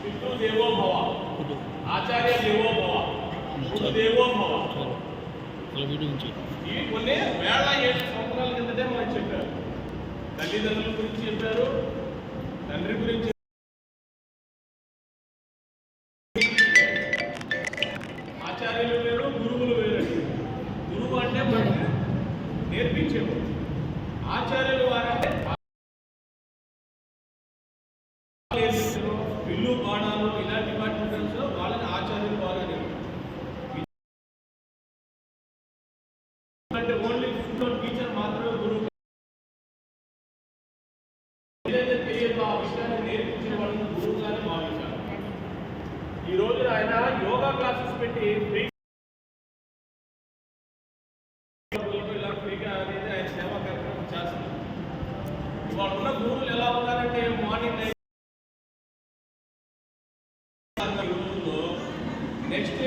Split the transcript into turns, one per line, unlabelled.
పితృదేవో భవ, ఆచార్య దేవో భవ, గురుదేవో భవ. ఇవి కొన్ని వేల 7 సంవత్సరాల కిందటే మనకు చెప్పారు. తల్లిదండ్రుల గురించి చెప్పారు, తండ్రి గురించి, ఆచార్యులు వేరు, గురువులు వేరు. గురువు అంటే మనకు నేర్పించేవారు, ఆచార్యులు వారంటే ఇల్లు బాణాలు ఇలాంటి డిపార్ట్మెంట్స్ వాళ్ళని ఆచార్యులు వారు అని. అంటే ఓన్లీ టీచర్ మాత్రమే గురువు. ఏదైతే తెలియదో ఆ విషయాన్ని నేర్పించే వాళ్ళని గురువుగానే భావించారు. ఈ రోజు ఆయన యోగా క్లాసెస్ పెట్టి ఇలా ఫ్రీగా అనేది ఆయన సేవా కార్యక్రమం చేస్తున్నారు. ఇవాళ ఉన్న గురువులు ఎలా ఉన్నారంటే మార్నింగ్ నెక్స్ట్